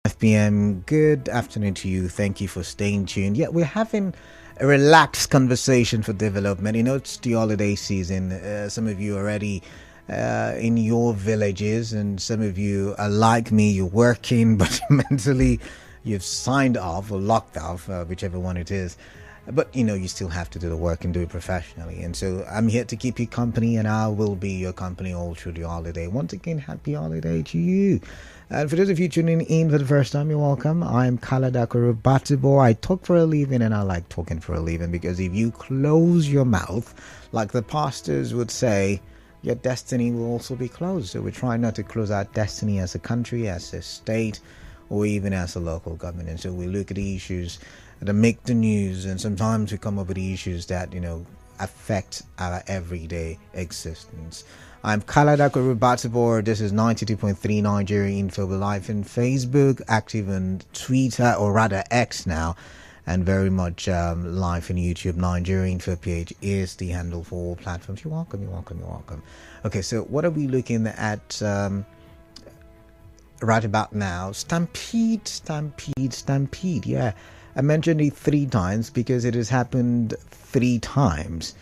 5 p.m. Good afternoon to you. Thank you for staying tuned. Yeah, we're having a relaxed conversation for development. It's the holiday season. Some of you already in your villages, and some of you are like me. You're working, but mentally you've signed off or locked off, whichever one it is. But you still have to do the work and do it professionally. And so I'm here to keep you company, and I will be your company all through the holiday. Once again, happy holiday to you. And for those of you tuning in for the first time, you're welcome. I'm Kaladakuru Batibo. I talk for a living, and I like talking for a living because if you close your mouth, like the pastors would say, your destiny will also be closed. So we try not to close our destiny as a country, as a state, or even as a local government. And so we look at the issues that make the news, and sometimes we come up with the issues that affect our everyday existence. I'm Kaladako Rubatibor. This is 92.3 Nigeria Info. We're live in Facebook, active on Twitter, or rather X now, and very much live in YouTube. Nigeria Info page is the handle for all platforms. You're welcome. Okay, so what are we looking at right about now? Stampede. Yeah. I mentioned it 3 times because it has happened 3 times.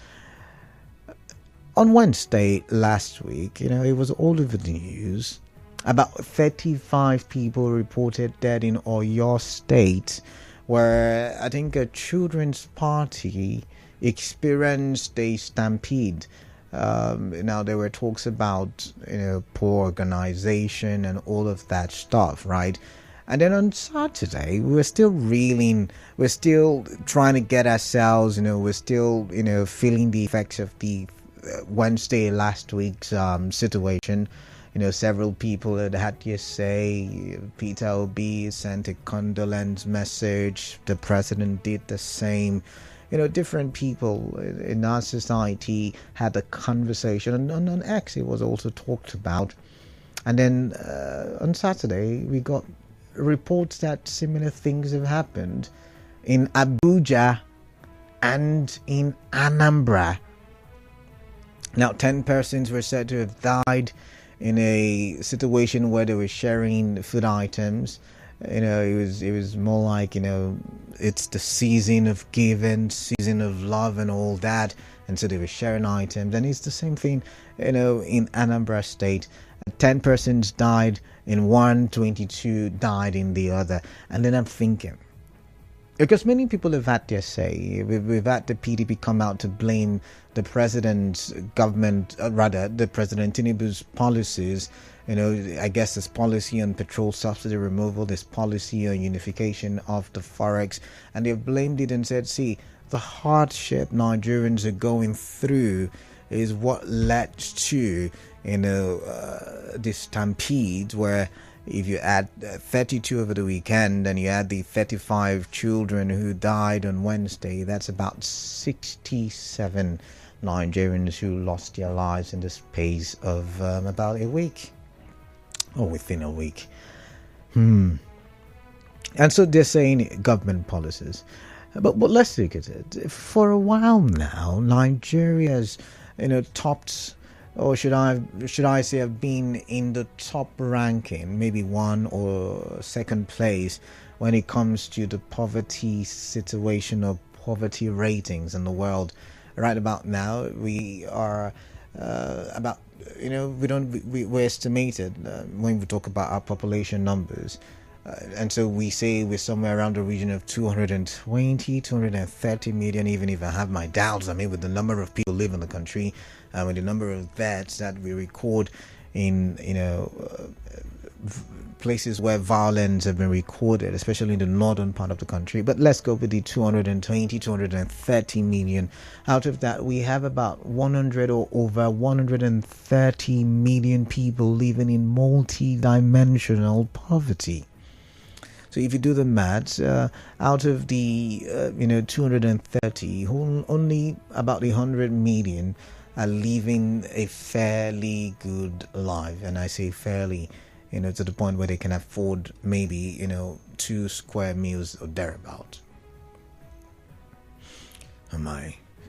On Wednesday last week, it was all over the news. About 35 people reported dead in Oyo State, where I think a children's party experienced a stampede. Now there were talks about poor organization and all of that stuff, right? And then on Saturday, we're still reeling. We're still trying to get ourselves, we're still, feeling the effects of the Wednesday last week's situation. Several people had their say. Peter Obi sent a condolence message. The president did the same. Different people in our society had a conversation. And on X, it was also talked about. And then on Saturday, we got reports that similar things have happened in Abuja and in Anambra. Now, 10 persons were said to have died in a situation where they were sharing food items. It was more like, it's the season of giving, season of love and all that. And so they were sharing items. And it's the same thing, in Anambra State. 10 persons died in one, 22 died in the other. And then I'm thinking, because many people have had their say. We've had the PDP come out to blame the president's government, rather the President Tinubu's policies. I guess this policy on petrol subsidy removal, this policy on unification of the forex, and they've blamed it and said, see, the hardship Nigerians are going through is what led to this stampede, where if you add 32 over the weekend and you add the 35 children who died on Wednesday, that's about 67 Nigerians who lost their lives in the space of about a week, or within a week. And so they're saying government policies, but let's look at it. For a while now, Nigeria's topped, or should I say, have been in the top ranking, maybe 1 or 2nd place when it comes to the poverty situation or poverty ratings in the world. Right about now, we are about, we're estimated when we talk about our population numbers. And so we say we're somewhere around the region of 230 million, even if I have my doubts. I mean, with the number of people live in the country, with the number of deaths that we record in, places where violence have been recorded, especially in the northern part of the country. But let's go with the 230 million. Out of that, we have about 100 or over 130 million people living in multi-dimensional poverty. So if you do the maths, out of the 230, only about 100 million are living a fairly good life. And I say fairly, to the point where they can afford maybe 2 square meals or thereabout.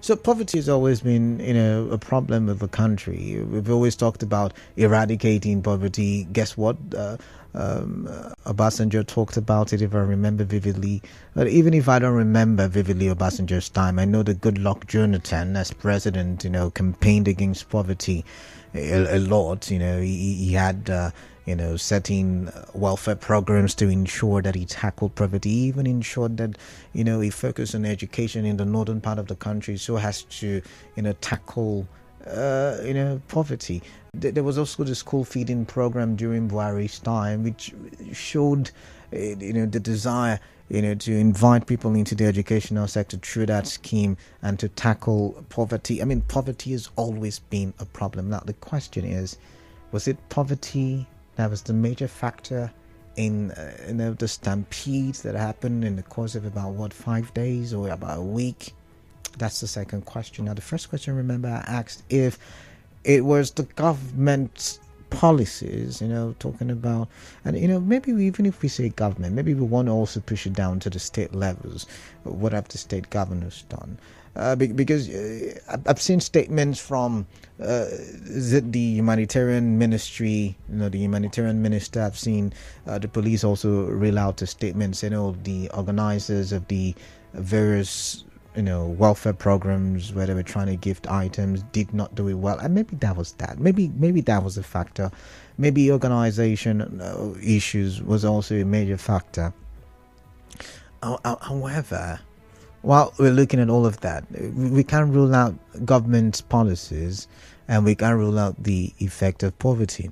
So poverty has always been, a problem of the country. We've always talked about eradicating poverty. Guess what? Obasanjo talked about it, if I remember vividly. But even if I don't remember vividly Obasanjo's time, I know that Goodluck Jonathan, as president, campaigned against poverty a lot. He had setting welfare programs to ensure that he tackled poverty, even ensured that he focused on education in the northern part of the country so as to tackle poverty. There was also the school feeding program during Buhari's time, which showed the desire to invite people into the educational sector through that scheme and to tackle poverty. I mean, poverty has always been a problem. Now the question is, was it poverty that was the major factor in the stampede that happened in the course of about 5 days or about a week? That's the second question. Now the first question, remember, I asked if it was the government's policies, talking about, and maybe even if we say government, maybe we want to also push it down to the state levels. What have the state governors done? Because I've seen statements from the humanitarian ministry, the humanitarian minister. I've seen the police also reel out a statement saying, the organizers of the various welfare programs where they were trying to gift items did not do it well, and maybe that was that. Maybe that was a factor. Maybe organization issues was also a major factor. However, while we're looking at all of that, we can't rule out government policies, and we can't rule out the effect of poverty.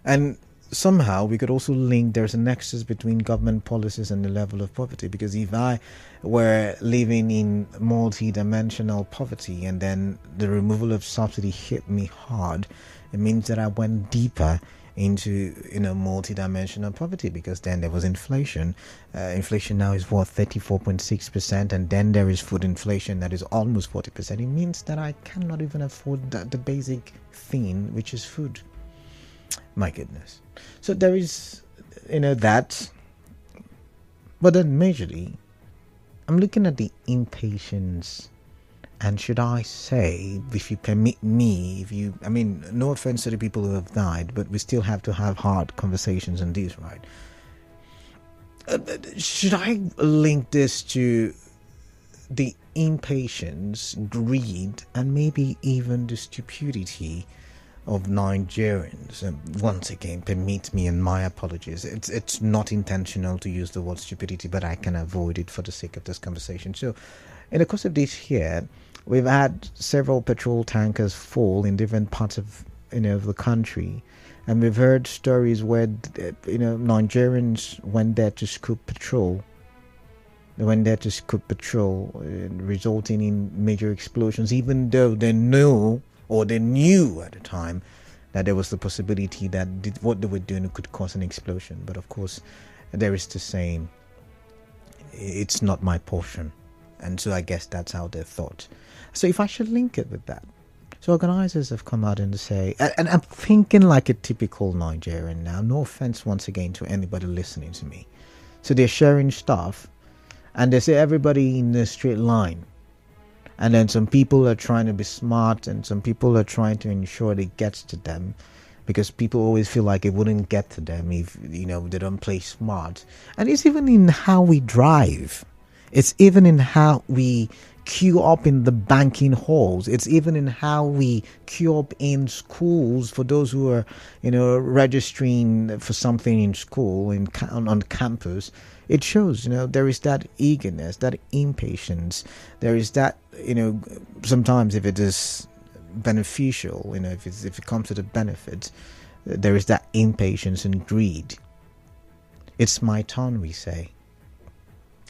And somehow we could also link there's a nexus between government policies and the level of poverty, because if I were living in multi-dimensional poverty and then the removal of subsidy hit me hard, it means that I went deeper into multi-dimensional poverty, because then there was inflation. Inflation now is 34.6%, and then there is food inflation that is almost 40%. It means that I cannot even afford the basic thing, which is food. My goodness. So there is that, but then majorly I'm looking at the impatience. And should I say, if you permit me, no offense to the people who have died, but we still have to have hard conversations on this, right? Should I link this to the impatience, greed, and maybe even the stupidity of Nigerians? Once again, permit me, and my apologies. It's not intentional to use the word stupidity, but I can avoid it for the sake of this conversation. So, in the course of this year, we've had several petrol tankers fall in different parts of the country, and we've heard stories where Nigerians went there to scoop petrol. They went there to scoop petrol, resulting in major explosions, even though they knew at the time that there was the possibility that what they were doing could cause an explosion. But of course, there is the saying, it's not my portion. And so I guess that's how they thought. So if I should link it with that. So organizers have come out and say, and I'm thinking like a typical Nigerian now, no offense once again to anybody listening to me. So they're sharing stuff, and they say everybody in the straight line. And then some people are trying to be smart, and some people are trying to ensure it gets to them, because people always feel like it wouldn't get to them if they don't play smart. And it's even in how we drive. It's even in how we queue up in the banking halls. It's even in how we queue up in schools for those who are, registering for something in school, on campus. It shows, there is that eagerness, that impatience. There is that, sometimes if it is beneficial, if it comes to the benefit, there is that impatience and greed. It's my turn, we say.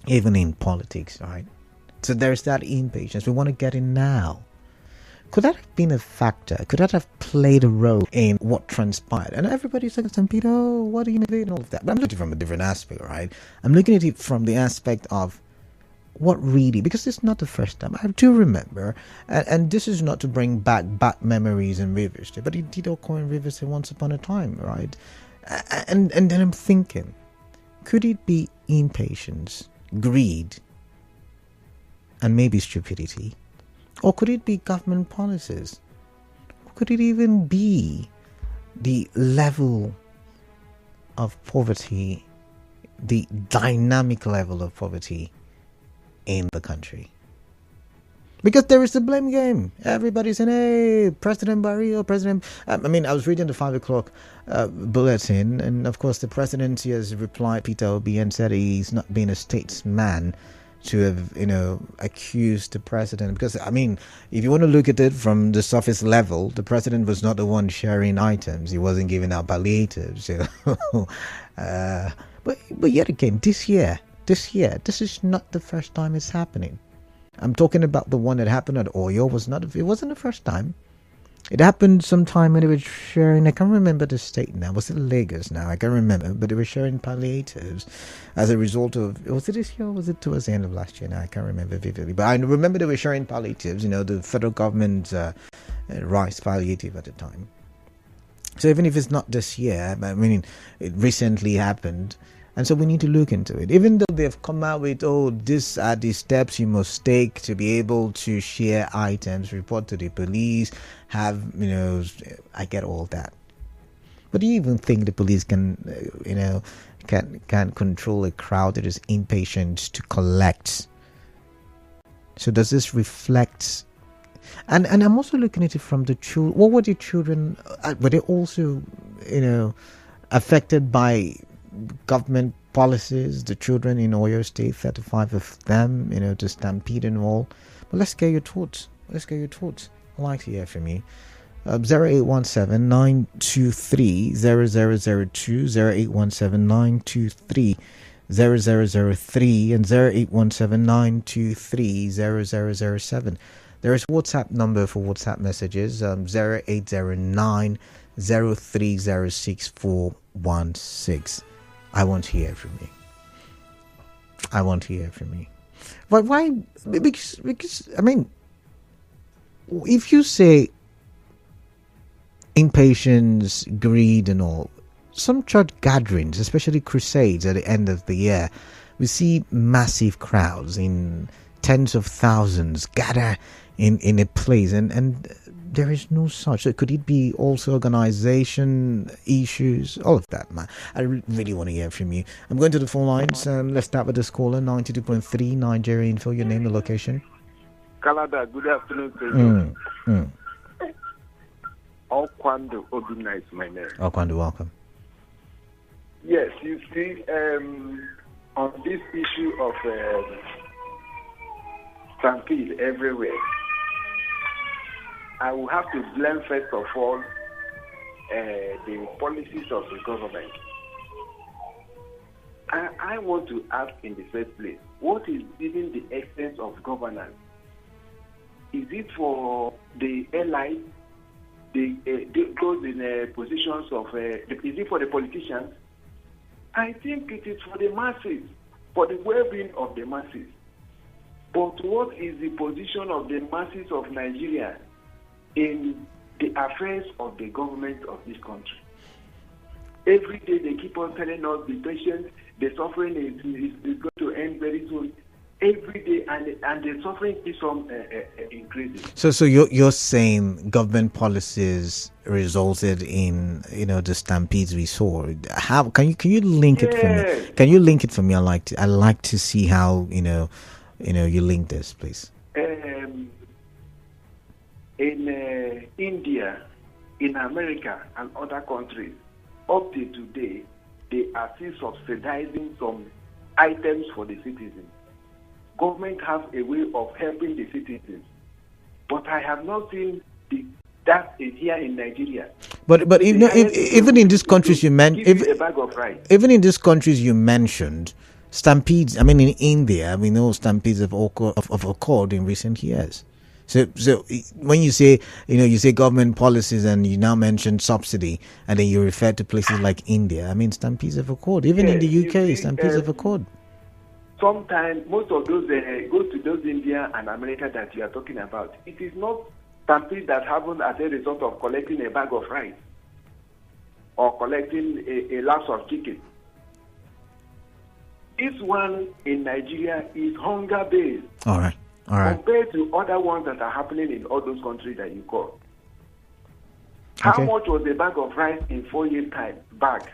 Even in politics, right? So there's that impatience. We want to get in now. Could that have been a factor? Could that have played a role in what transpired? And everybody's like, Stampede, what do you mean? And all of that. But I'm looking at it from a different aspect, right? I'm looking at it from the aspect of what really, because it's not the first time. I do remember, and this is not to bring back bad memories in Rivers State, but it did occur in Rivers State once upon a time, right? And then I'm thinking, could it be impatience, greed, and maybe stupidity? Or could it be government policies? Could it even be the level of poverty, the dynamic level of poverty in the country. Because there is a blame game. Everybody's saying, hey, President Barrio, President. I was reading the 5 o'clock bulletin, and of course, the presidency has replied, Peter Obi, and said he's not been a statesman to have, accused the president. Because, if you want to look at it from the surface level, the president was not the one sharing items. He wasn't giving out palliatives. But yet again, this year, this is not the first time it's happening. I'm talking about the one that happened at Oyo. It wasn't the first time. It happened sometime when they were sharing, I can't remember the state now. Was it Lagos now? I can't remember. But they were sharing palliatives as a result of, was it this year or was it towards the end of last year? Now I can't remember vividly. But I remember they were sharing palliatives, the federal government's rice palliative at the time. So even if it's not this year, it recently happened. And so we need to look into it. Even though they've come out with, these are the steps you must take to be able to share items, report to the police, I get all that. But do you even think the police can control a crowd that is impatient to collect? So does this reflect? And I'm also looking at it from the children. What were the children? Were they also, affected by government policies? The children in Oyo State, 35 of them, to Stampede and all. But let's get your thoughts. I'd like to hear from you. 0817 923 0002, 0817 923 0003, and 0817 923 0007. There is WhatsApp number for WhatsApp messages, 0809 0306 I want to hear from you. But why? Because if you say impatience, greed, and all, some church gatherings, especially crusades at the end of the year, we see massive crowds in tens of thousands gather in a place, and there is no such. So could it be also organization issues? All of that, man. I really want to hear from you. I'm going to the phone lines. Let's start with this caller, 92.3 Nigeria Info. Your name, the location. Canada, good afternoon to you. Okwando Obina is my name. Okwando, welcome. Yes, you see, on this issue of Stampede everywhere, I will have to blame, first of all, the policies of the government. I want to ask in the first place, what is even the essence of governance? Is it for the allies, those in positions of, is it for the politicians? I think it is for the masses, for the well-being of the masses. But what is the position of the masses of Nigeria in the affairs of the government of this country? Every day they keep on telling us the patient, the suffering is going to end very soon. Every day, and the suffering keeps on increasing. So you're saying government policies resulted in the stampedes we saw. How can you link it for me? Can you link it for me? I like to see how you link this, please. In India, in America, and other countries, up to today, they are still subsidizing some items for the citizens. Government has a way of helping the citizens, but I have not seen that here in Nigeria. But even in these countries you mentioned, a bag of rice. Even in these countries you mentioned, stampedes. In India, we know stampedes have occurred in recent years. So when you say you say government policies and you now mention subsidy and then you refer to places like India, stampedes have occurred. Even in the UK, stampedes have occurred. Sometimes most of those go to those India and America that you are talking about. It is not stampede that happened as a result of collecting a bag of rice or collecting a lapse of chicken. This one in Nigeria is hunger based. All right. Compared to other ones that are happening in all those countries that you call. How much was a bag of rice in 4 years' time back?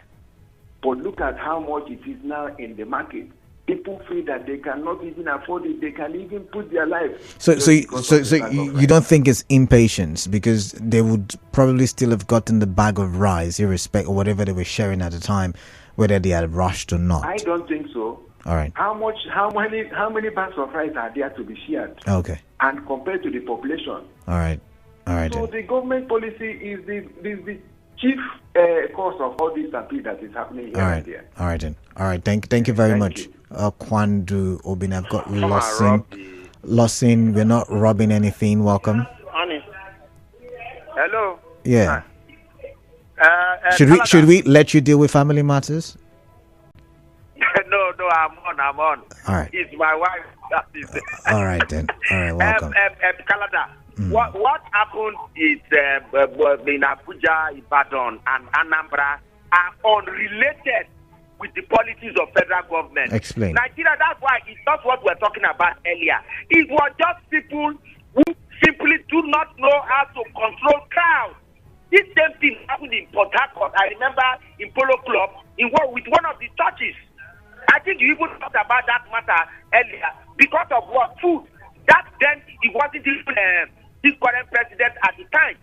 But look at how much it is now in the market. People feel that they cannot even afford it. They can even put their life. So you don't think it's impatience, because they would probably still have gotten the bag of rice, irrespective of whatever they were sharing at the time, whether they had rushed or not? I don't think so. All right. How many bags of rice are there to be shared? Okay. And compared to the population. All right. So the government policy is the chief cause of all this stampede that is happening here and there. All right then. All right. Thank you very much. Kwandu Obin, I've got Lossin. We're not robbing anything. Welcome. Hello. Yeah. Should we let you deal with family matters? No, I'm on. All right. It's my wife. That is. All right then. All right. Welcome. Canada. What happened is in Abuja, Ibadan, and Anambra are unrelated with the policies of federal government. Explain. Nigeria, that's why it's not what we're talking about earlier. It was just people who simply do not know how to control crowds. This same thing happened in Port Harcourt. I remember in Polo Club with one of the churches. I think you even talked about that matter earlier. Because of what? Food. That then it wasn't even this current president at the time.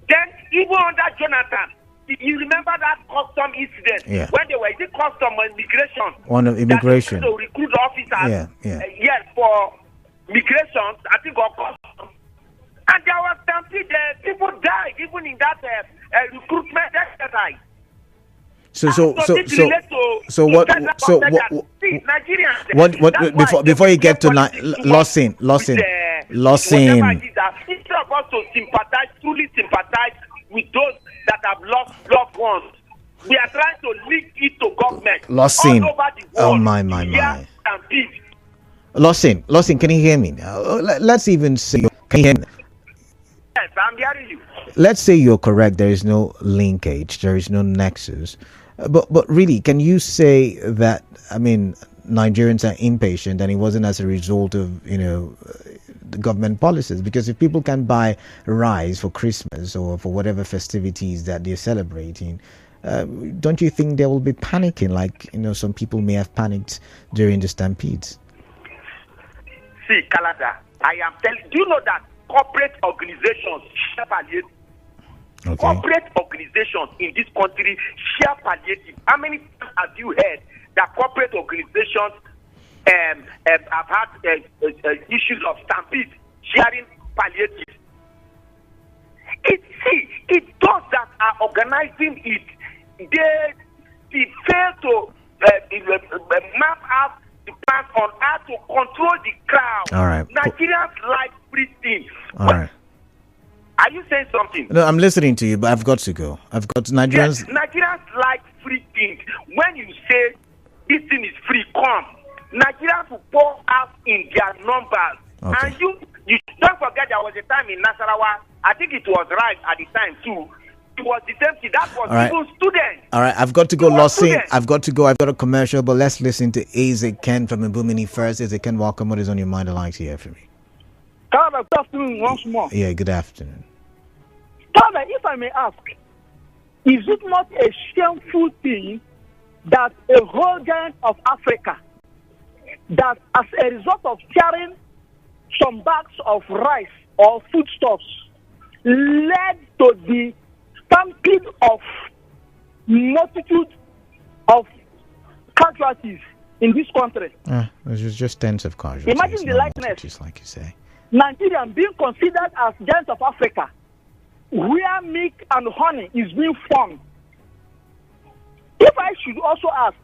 Then even under Jonathan, you remember that custom incident when they were in custom immigration. One of immigration. To recruit officers. Yes, for migration, I think, or custom. And there was stampede. People died even in that recruitment exercise. Before you get to Lossin. Instead of us to truly sympathize with those that have lost loved ones, we are trying to link it to government. Lossin. All over the world. Oh my. Lossin, can you hear me? Let's even say, can you hear me? Yes, I'm hearing you. Let's say you're correct. There is no linkage. There is no nexus. But really, can you say that? I mean, Nigerians are impatient, and it wasn't as a result of the government policies. Because if people can buy rice for Christmas or for whatever festivities that they're celebrating, don't you think they will be panicking? Like some people may have panicked during the stampedes. See, Canada, I am telling. Do you know that corporate organizations share palliative? Okay. Corporate organizations in this country share palliative. How many times have you heard that corporate organizations have had issues of stampede sharing palliative? It's those that are organizing it. They fail to map out the plan on how to control the crowd. All right. Nigerians like free things. All right. Are you saying something? No, I'm listening to you, but I've got to go. I've got Nigerians. Yes, Nigerians like free things. When you say this thing is free, come. Nigerians will pour out in their numbers. Okay. And you don't forget there was a time in Nasarawa, I think it was right at the time too. It was the same thing. That was even students. All right, I've got to go, Lossin. I've got to go. I've got a commercial, but let's listen to Isaac Ken from Mbumini first. Isaac Ken, welcome. What is on your mind? I'd like to hear from you. Father, good afternoon once more. Yeah, good afternoon. Father, if I may ask, is it not a shameful thing that a whole giant of Africa, that as a result of carrying some bags of rice or foodstuffs, led to the stampede of multitude of casualties in this country? It's just tens of casualties. Imagine the likeness. Just like you say. Nigeria being considered as giants of Africa, where milk and honey is being formed. If I should also ask,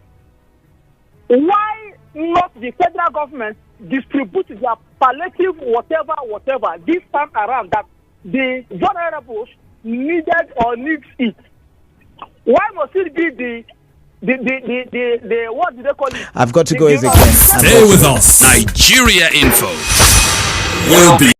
why not the federal government distribute their palliative whatever this time around that the vulnerables needed or needs it? Why must it be the what do they call it? I've got to go, Isaac. Stay with us. Nigeria Info will be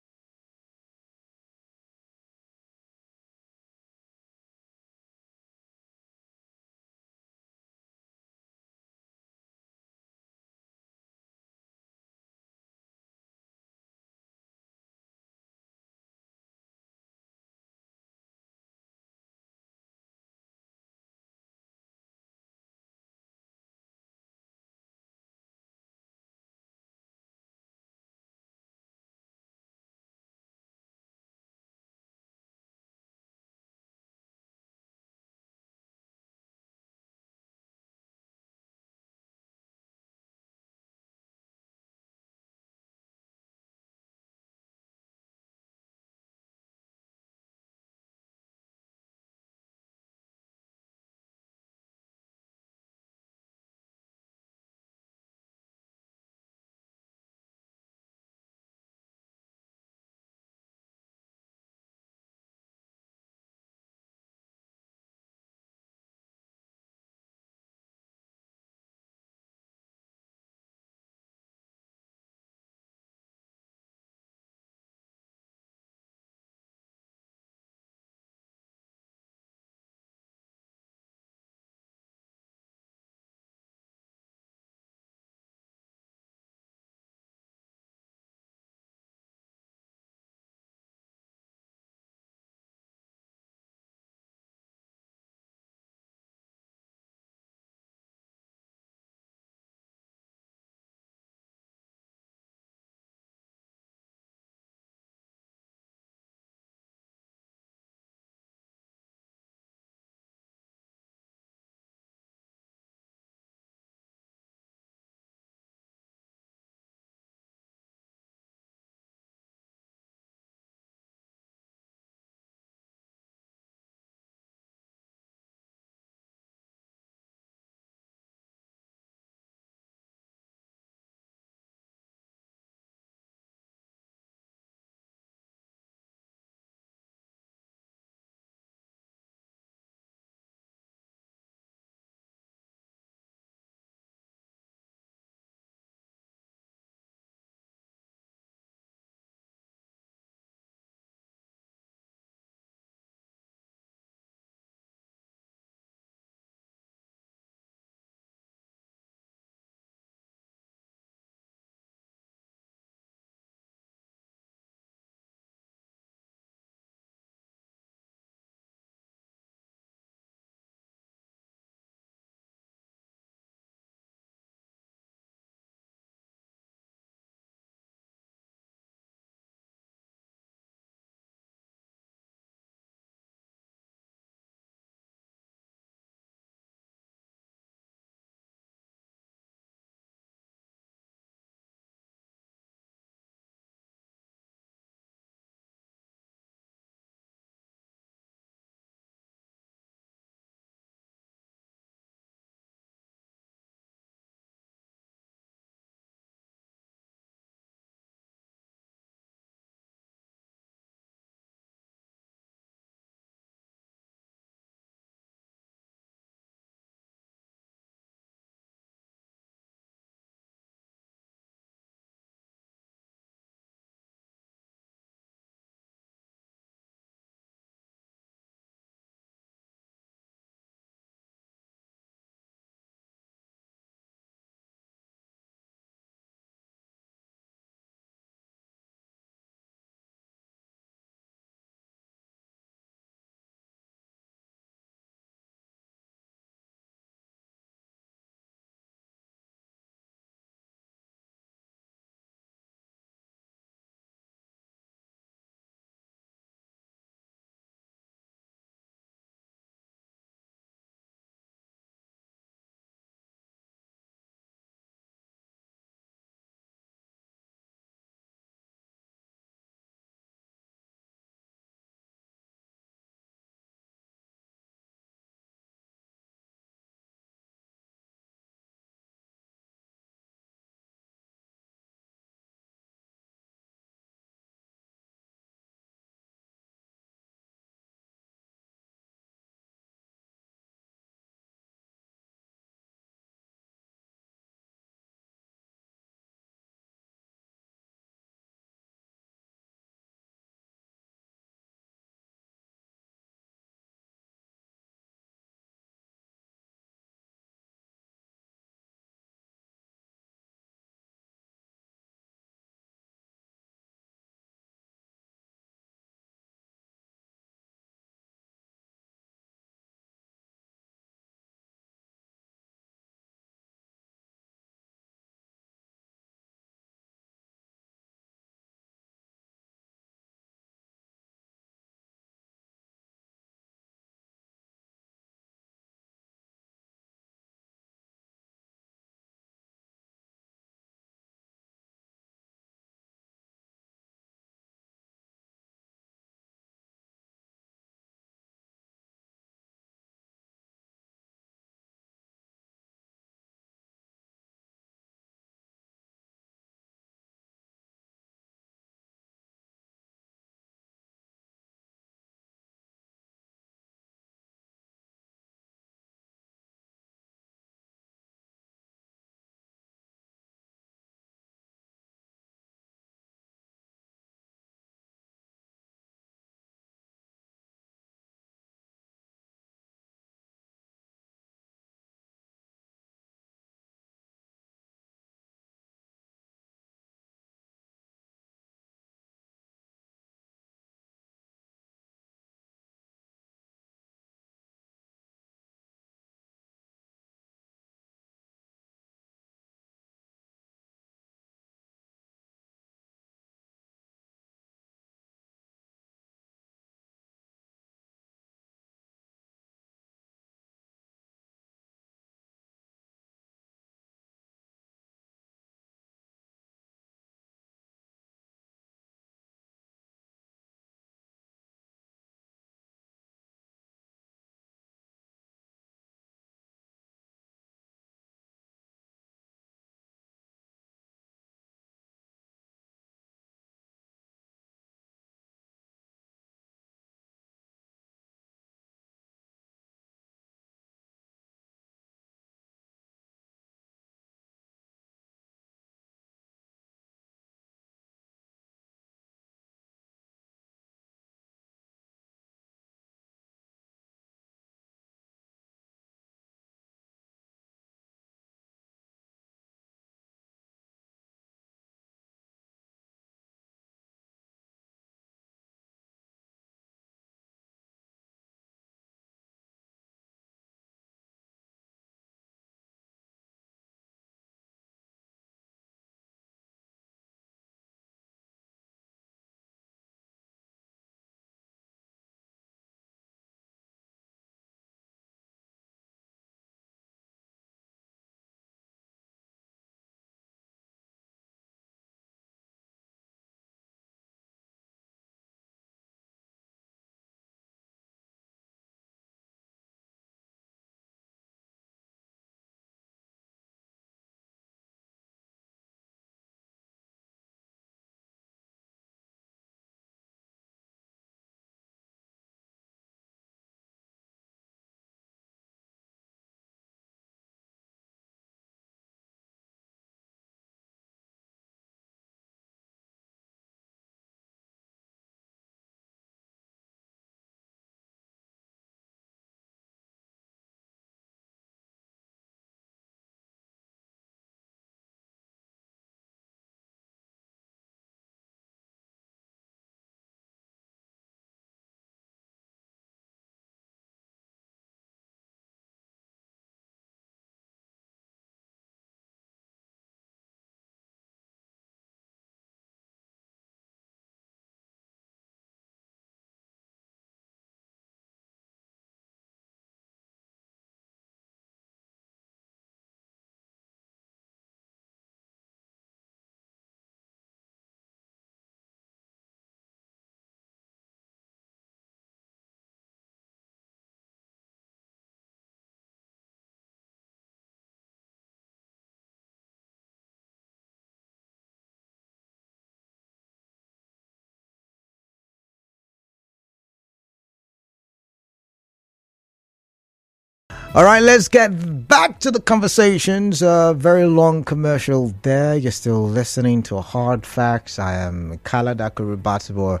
All right, let's get back to the conversations. Very long commercial there. You're still listening to Hard Facts. I am Kalada Kurubatibor.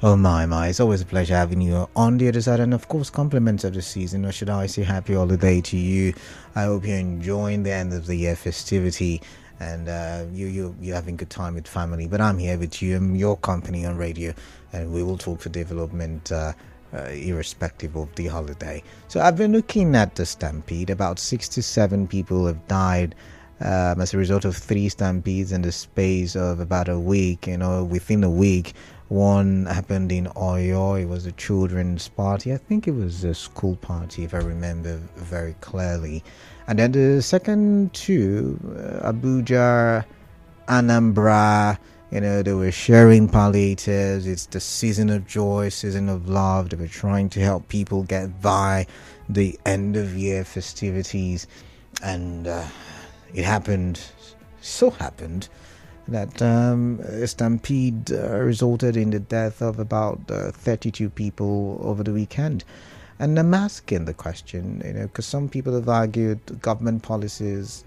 Oh my, it's always a pleasure having you on the other side, and of course compliments of the season, or should I say happy holiday to you. I hope you're enjoying the end of the year festivity, and you're having a good time with family. But I'm here with you. I'm your company on radio, and we will talk for development irrespective of the holiday. So I've been looking at the Stampede. About 67 people have died as a result of 3 stampedes in the space of about a week. Within a week, one happened in Oyo. It was a children's party. I think it was a school party, if I remember very clearly. And then the second 2, Abuja, Anambra, they were sharing palliatives. It's the season of joy, season of love. They were trying to help people get by the end of year festivities. And it happened, that a stampede resulted in the death of about 32 people over the weekend. And I'm asking the question, because some people have argued government policies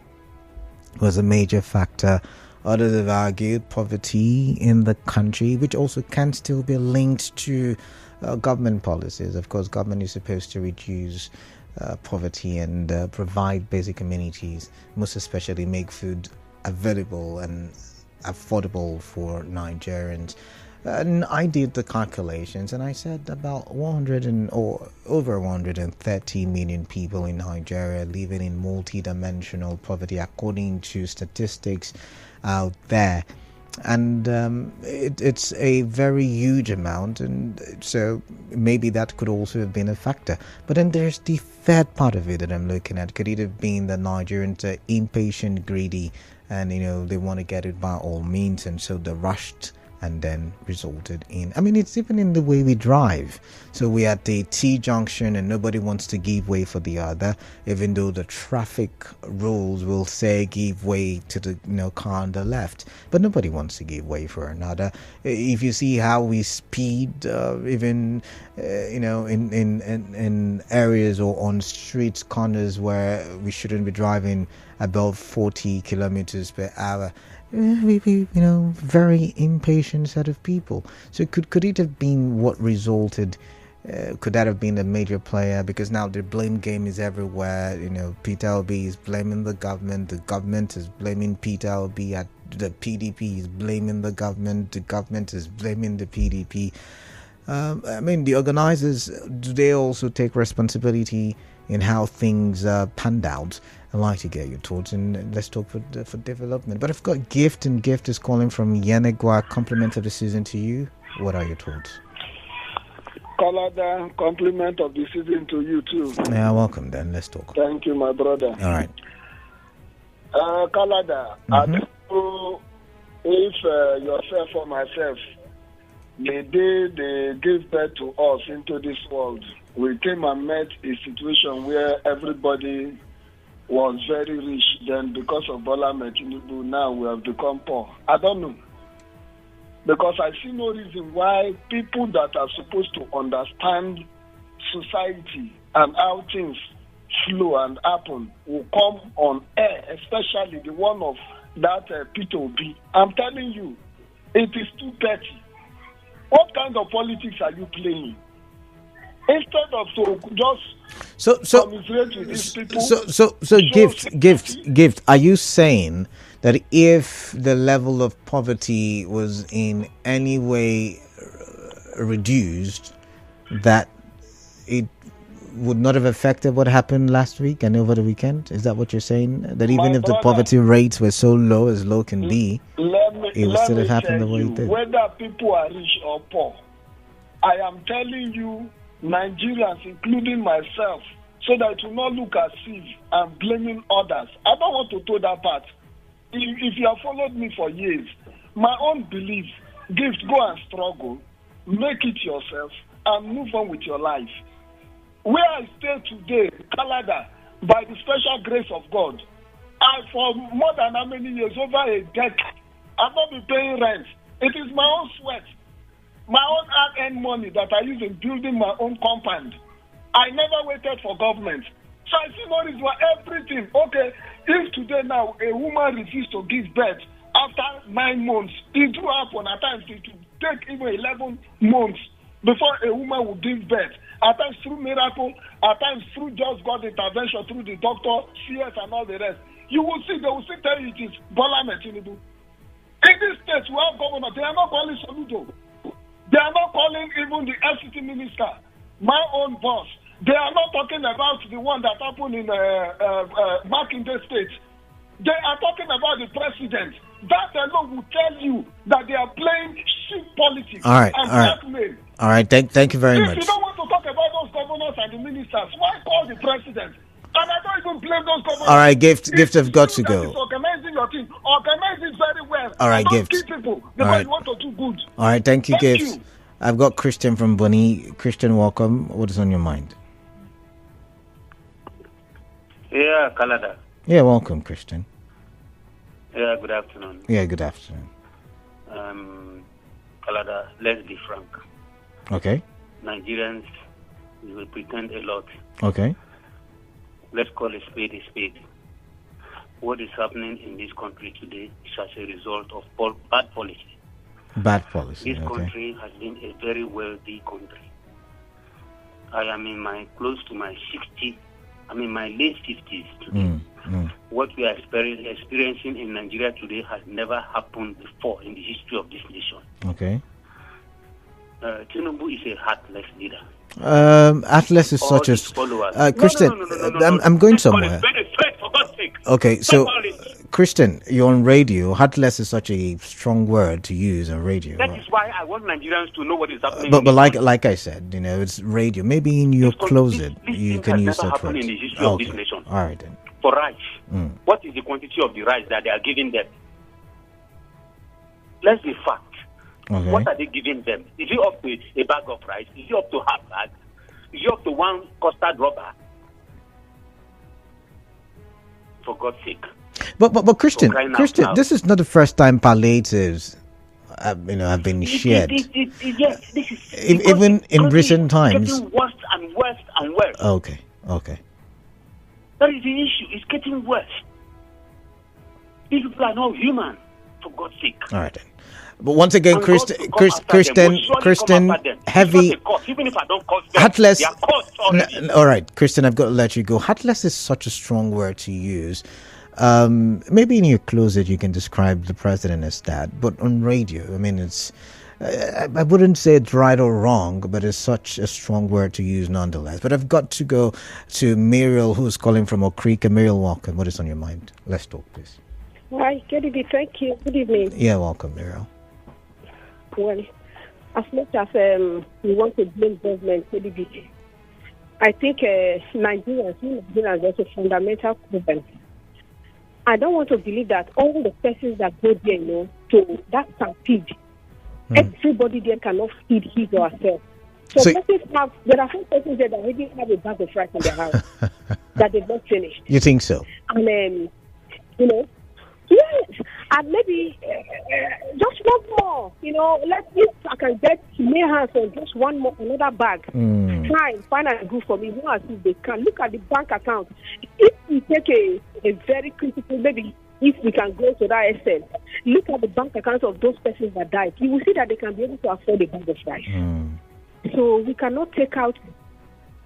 was a major factor. Others have argued poverty in the country, which also can still be linked to government policies. Of course, government is supposed to reduce poverty and provide basic amenities, most especially make food available and affordable for Nigerians. And I did the calculations, and I said about over 130 million people in Nigeria living in multi-dimensional poverty, according to statistics out there. And it's a very huge amount, and so maybe that could also have been a factor. But then there's the third part of it that I'm looking at. Could it have been that Nigerians are impatient, greedy, and they want to get it by all means, and so they rushed and then resulted in, it's even in the way we drive. So we're at the T junction and nobody wants to give way for the other, even though the traffic rules will say give way to the car on the left, but nobody wants to give way for another. If you see how we speed, even in areas or on streets, corners where we shouldn't be driving above 40 kilometers per hour, very impatient set of people. So could it have been what resulted? Could that have been a major player? Because now the blame game is everywhere. Peter Obi is blaming the government is blaming Peter Obi, the PDP is blaming the government is blaming the PDP. The organizers, do they also take responsibility in how things panned out? I'd like to get your thoughts, and let's talk for development. But I've got Gift, and Gift is calling from Yenegua. Compliment of the season to you. What are your thoughts? Kalada, compliment of the season to you too. Yeah, welcome then. Let's talk. Thank you, my brother. All right. Kalada, I don't know if yourself or myself, the day they gave birth to us into this world, we came and met a situation where everybody was very rich. Then because of Bola Tinubu, now we have become poor. I don't know. Because I see no reason why people that are supposed to understand society and how things flow and happen will come on air, especially the one of that Peter Obi. I'm telling you, it is too petty. What kind of politics are you playing? Instead of to just commiserate with these people. So gift. Are you saying that if the level of poverty was in any way reduced, that it would not have affected what happened last week and over the weekend? Is that what you're saying? That even if the poverty rates were so low as low can be, it would still have happened the way it did? Whether people are rich or poor, I am telling you, Nigerians, including myself, so that it will not look as if I'm blaming others. I don't want to throw that part. If you have followed me for years, my own belief, Gift, go and struggle, make it yourself, and move on with your life. Where I stay today, Canada, by the special grace of God, for more than how many years, over a decade, I've not been paying rent. It is my own sweat, my own hard-earned money that I use in building my own compound. I never waited for government. So I see no reason why everything. Okay, if today now a woman refuses to give birth after 9 months, it do happen at times. It will take even 11 months before a woman will give birth. At times through miracle, at times through just God's intervention, through the doctor, CS and all the rest. You will see, they will still tell you it is Bola Tinubu. In this state, we have governors, they are not calling Soludo. They are not calling even the FCT minister, my own boss. They are not talking about the one that happened in Makinde State. They are talking about the president. That alone will tell you that they are playing shit politics and blackmail. All right, thank you very much. If you don't want to talk about those governors and the ministers, why call the president? And I don't even blame those governors. All right, Gift have got to go. Organizing your team, organize it very well. All right, don't Gift. Keep people because you want to do good. All right, thank you, Thank Gift. you. I've got Christian from Bonny. Christian, welcome. What is on your mind? Yeah, Canada. Yeah, welcome, Christian. Yeah, good afternoon. Yeah, good afternoon. Canada, let's be frank. Okay. Nigerians will pretend a lot. Okay. Let's call a spade a spade. What is happening in this country today is as a result of bad policy. Bad policy. This country has been a very wealthy country. I am in my late 50s today. What we are experiencing in Nigeria today has never happened before in the history of this nation. Okay. Tinubu is a heartless leader. Atlas is such a Christian. I'm going somewhere. For God's sake. Okay, so Christian, you're on radio. Heartless is such a strong word to use on radio. That is why I want Nigerians to know what is happening. But like I said, it's radio. Maybe in your closet you can use that word. In the history of this nation. All right then. For rice, what is the quantity of the rice that they are giving them? Let's be fact. Okay. What are they giving them? Is it up to a bag of rice? Is it up to half bag? Is it up to one custard rubber? For God's sake. But Christian, this is not the first time palliatives have been shared. Yes, this is even in recent times. It's getting worse and worse and worse. Okay. That is the issue. It's getting worse. These people are not human, for God's sake. All right then. But once again, Christian, heavy. Even if I don't cost them, Heartless. they are cost already. All right, Christian, I've got to let you go. Heartless is such a strong word to use. Maybe in your closet you can describe the president as that, but on radio, it's. I wouldn't say it's right or wrong, but it's such a strong word to use nonetheless. But I've got to go to Muriel, who's calling from Okrika. Muriel, welcome. What is on your mind? Let's talk, please. Hi, good evening. Thank you. Good evening. Yeah, welcome, Muriel. Well, as much as we want to blame government, I think Nigerians there's a fundamental problem. I don't want to believe that all the persons that go there, to that stampede, everybody there cannot feed his or herself. So there are some persons there that already have a bag of rice in their house that they've not finished. You think so? And, yes, and maybe just one more, if I can get lay hands on just another bag, try and find a group for me, as if they can. Look at the bank account. If we take a very critical, maybe if we can go to that extent, look at the bank accounts of those persons that died, you will see that they can be able to afford a bag of rice. So we cannot take out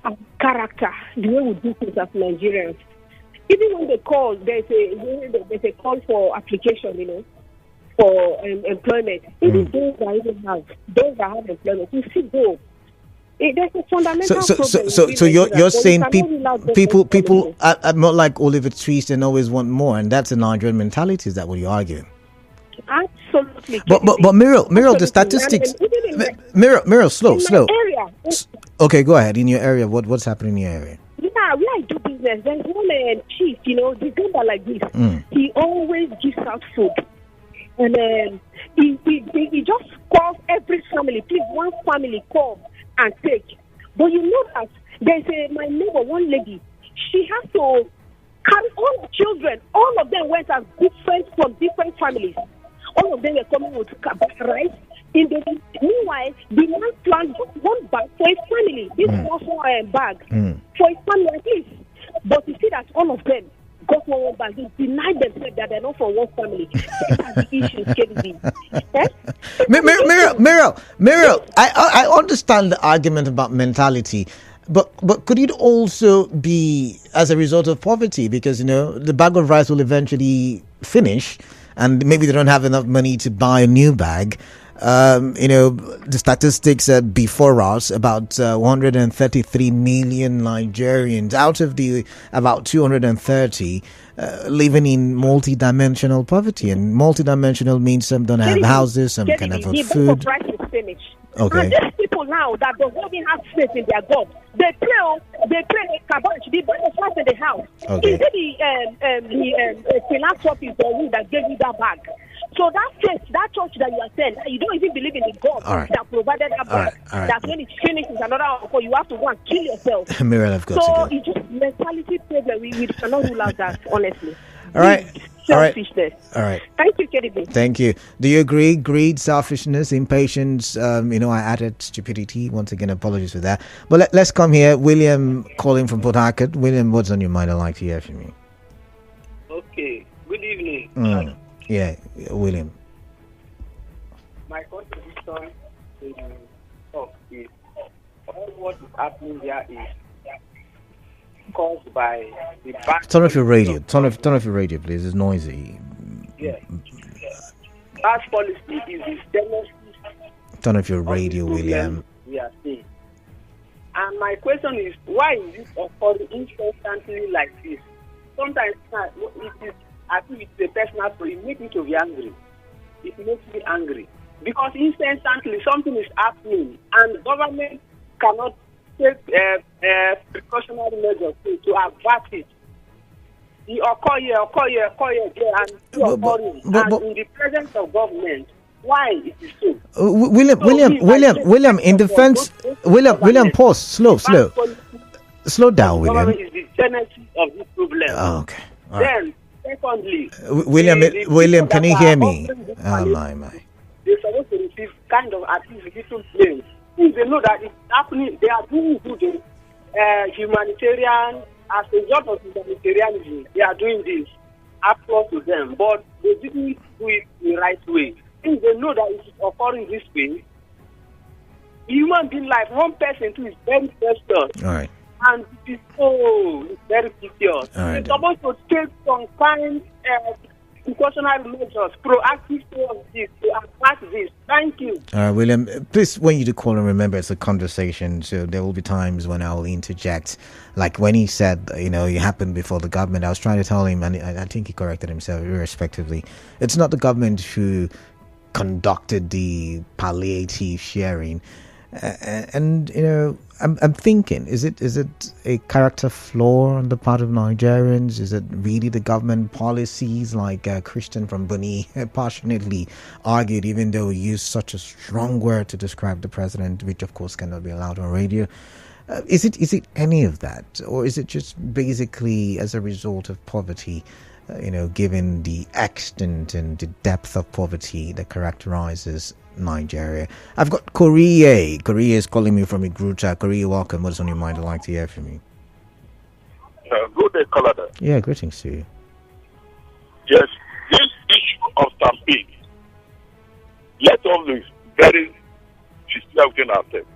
our character the way we do things as Nigerians. Even when they call, there's a call for application, for employment. Even those that have employment, you see go. There's a fundamental problem. So you're saying people are not like Oliver Twist and always want more, and that's a Nigerian mentality. Is that what you're arguing? Absolutely. But Muriel, the statistics. Muriel, slow. Okay, go ahead. In your area, what's happening in your area? Yeah, where I do business, there's one chief, the guy like this. He always gives out food. And he just calls every family, please, one family come and take. But you know that there's my neighbor, one lady, she has to carry all the children. All of them went as from different families. All of them were coming with rice. Meanwhile, the man planned just one bag for his family. This was a bag for his family at least. But you see that all of them got one bag. They deny themselves that they're not from one family. That's the issue, KDB. Miriam, I understand the argument about mentality. But could it also be as a result of poverty? Because, the bag of rice will eventually finish and maybe they don't have enough money to buy a new bag. The statistics before us, about 133 million Nigerians out of the about 230 living in multi-dimensional poverty. And multi-dimensional means some don't have houses, some can have food. The price is finished. Okay. And these people now that don't even have faith in their God, they pray kabash, they buy the house in the house. Okay. Is it the philanthropist or who that gave you that bag? So that faith, that church that you are saying, you don't even believe in the God that provided that bag. Right. That when it's finished, it's another one. You have to go and kill yourself. Miriam, I've got to go. So it's just mentality problem. We cannot rule out that, honestly. All right. Selfishness. All right. Thank you, KDB. Thank you. Do you agree? Greed, selfishness, impatience. I added stupidity. Once again, apologies for that. But let's come here. William calling from Port Harcourt. William, what's on your mind? I'd like to hear from you. Okay. Good evening. Yeah, William. My contribution is all what is happening there is caused by the back. Turn off your radio. Turn off your radio, please. It's noisy. Yeah. That policy is the genesis. Turn off your radio, William. We are seeing. And my question is, why is it occurring instantly like this? Sometimes it is, I think it's a personal story. It makes me to be angry. It makes me angry. Because instantly something is happening and government cannot take precautionary measures to avert it. The occur here, and and in the presence of government, why it is so? William, in defense, William, pause, slow down, William. Government is the genesis of this problem. Oh, okay. All then, secondly, William, can you hear me? Oh my. They're supposed to receive kind of at least little blame. If they know that it's happening, they are doing good humanitarian, as a result of humanitarianism, they are doing this. Applause to them, but they didn't do it the right way. If they know that it is occurring this way, human being life, one person too is very precious. All right. And it is it's very precarious. They're supposed to take some kind of precautionary measures, proactive towards this, to attack this. Thank you. William, please, when you do call and remember, it's a conversation, so there will be times when I will interject. Like when he said, it happened before the government, I was trying to tell him, and I think he corrected himself irrespectively. It's not the government who conducted the palliative sharing. And I'm thinking, is it a character flaw on the part of Nigerians? Is it really the government policies, like Christian from Buni passionately argued, even though he used such a strong word to describe the president, which of course cannot be allowed on radio? Is it any of that, or is it just basically as a result of poverty? Given the extent and the depth of poverty that characterizes Nigeria. I've got Korea. Korea is calling me from Igruta. Korea, welcome. What's on your mind? I'd like to hear from you. Good day, Canada. Yeah, greetings to you. Yes, this issue of Stampede, let us be very sincere within ourselves.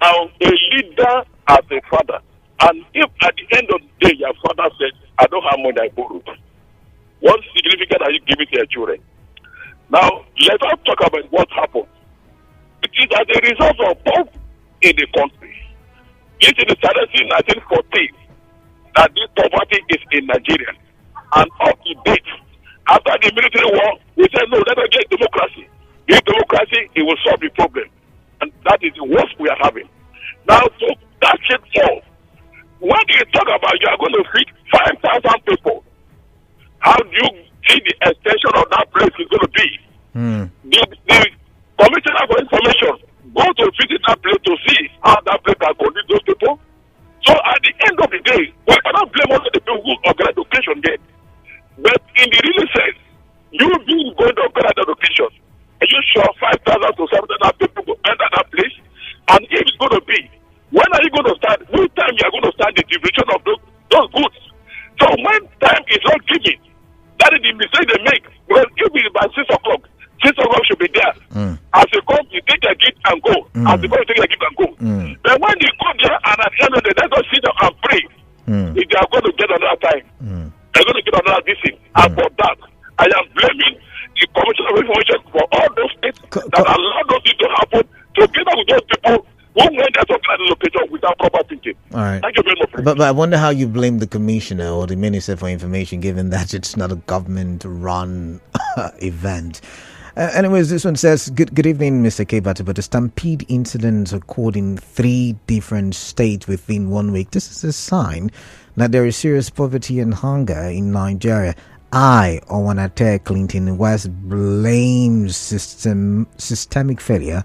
Now, a leader as a father, and if at the end of the day your father said, I don't have money I borrowed, what significance are you giving to your children? Now, let us talk about what happened. It is as a result of both in the country. It is started in 1914 that this poverty is in Nigeria. And up to date, after the military war, we said, no, let us get democracy. With democracy, it will solve the problem. And that is the worst we are having. Now, so that shit falls. When you talk about you are going to feed 5,000 people, how do you see the extension of that place is going to be? The Commissioner for Information go to visit that place to see how that place can conduct those people. So at the end of the day, we cannot blame all the people who organize education there. But in the real sense, you being going to organize education, are you sure 5,000 to 7,000 people will enter that place? And if it's going to be, when are you going to start? Which time you are going to start the division of those the mistake they make. Because if it's by 6 o'clock, 6 o'clock should be there. As a cop, you take a gift and go. As a cop, you take a gift and go. Then when you go there and at the end of the day, let us sit down and pray. If they are going to get another time, they're going to get another visit. And for that, I am blaming the Commission of Information for all those things that allowed those things to happen together with those people who went there to find the location without proper thinking. All right. Thank you very much. But I wonder how you blame the commissioner or the Minister for Information, given that it's not a government-run event. Anyways, this one says, Good evening, Mr. Kebata, but the Stampede incidents occurred in 3 different states within 1 week. This is a sign that there is serious poverty and hunger in Nigeria. I, Owanate Clinton West, blames systemic failure.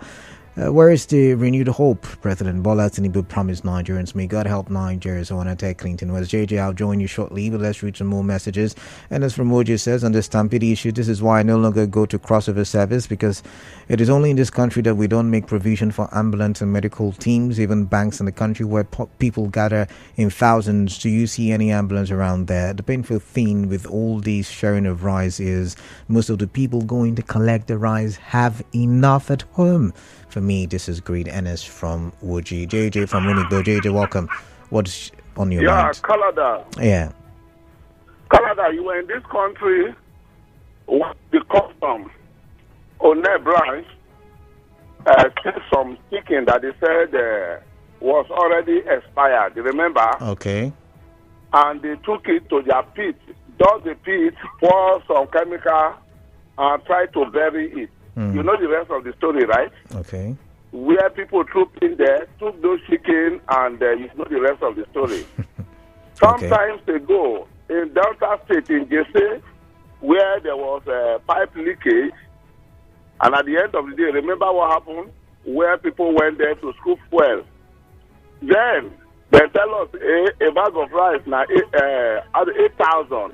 Where is the renewed hope President Bola Tinubu promised Nigerians? May God help Nigerians. Owanate Clinton West. JJ, I'll join you shortly, but let's read some more messages. And as from Oji says, on the Stampede issue, this is why I no longer go to crossover service, because it is only in this country that we don't make provision for ambulance and medical teams, even banks in the country where people gather in thousands. Do you see any ambulance around there? The painful thing with all these sharing of rice is most of the people going to collect the rice have enough at home. For me, this is great. NS from Woji. JJ from Winnigo. JJ, welcome. What's on your mind? Canada. Yeah. Canada, you were in this country with the custom on their branch some chicken that they said was already expired. You remember? Okay. And they took it to their pit, dug the pit, pour some chemical, and try to bury it. You know the rest of the story, right? Okay. Where people trooped in there, took those chicken, and you know the rest of the story. Sometimes ago, in Delta State, in Jesse, where there was a pipe leakage, and at the end of the day, remember what happened? Where people went there to scoop fuel. Then, they tell us a bag of rice now 8,000.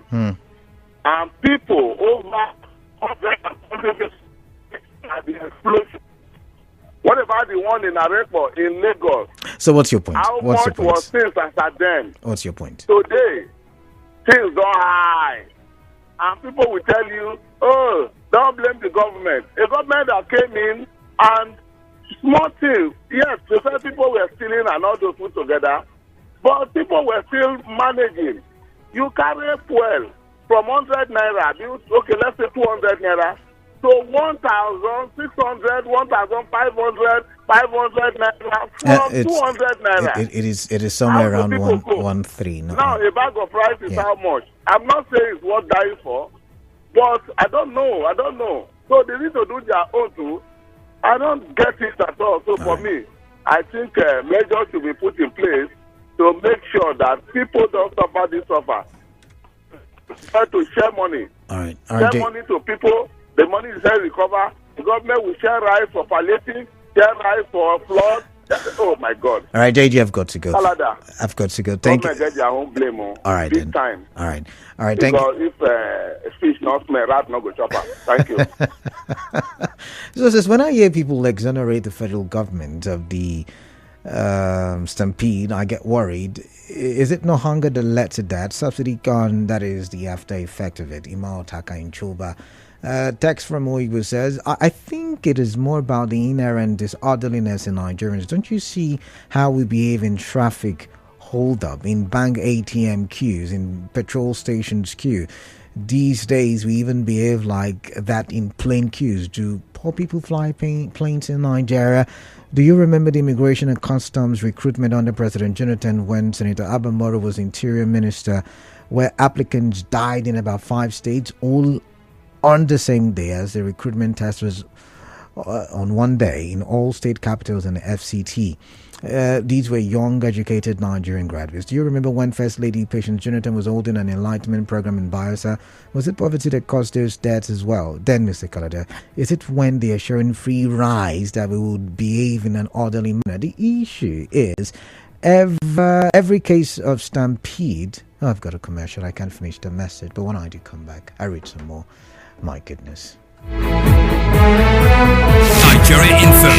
And people over 100 at the explosion. What about the one in Arepo in Lagos? So what's your point? How much was things as at then? What's your point? Today, things don't high. And people will tell you, oh, don't blame the government. A government that came in and small things. Yes, they said people were stealing and all those put together. But people were still managing. You carry fuel from 100 naira, okay, let's say 200 naira. So 1,600, 1,500, 500 naira from 200 naira. It is somewhere around 113. No. Now a bag of rice is how much? I'm not saying it's worth dying for, but I don't know. So they need to do their own too. I don't get it at all. So for me, I think measures should be put in place to make sure that people don't suffer this suffer. Try to share money. All right. Share money to people. The money is there recover. The government will share rice for palliative, share rice for flood. Oh my God! All right, JJ, I've got to go. Canada. I've got to go. Thank you. Get their own blame on. All right, big then. Time. All right. Thank you. Because if fish not smell, rat not go chopper. Thank you. So says, when I hear people exonerate the federal government of the Stampede, I get worried. Is it no hunger that led to that? Subsidy gone, that is the after effect of it. Imao Taka in Chuba. Text from Oigo says, I think it is more about the inherent disorderliness in Nigerians. Don't you see how we behave in traffic hold-up, in bank ATM queues, in petrol stations queue? These days, we even behave like that in plane queues. Do poor people fly planes in Nigeria? Do you remember the Immigration and Customs recruitment under President Jonathan when Senator Abamoro was Interior Minister, where applicants died in about 5 states, all on the same day as the recruitment test was on one day in all state capitals and the FCT. These were young, educated Nigerian graduates. Do you remember when First Lady Patience Jonathan was holding an enlightenment program in Bielsa? Was it poverty that caused those deaths as well? Then, Mr. Kalada, is it when they are showing free rice that we would behave in an orderly manner? The issue is every case of Stampede. Oh, I've got a commercial. I can't finish the message, but when I do come back, I read some more. My goodness. Nigeria Info.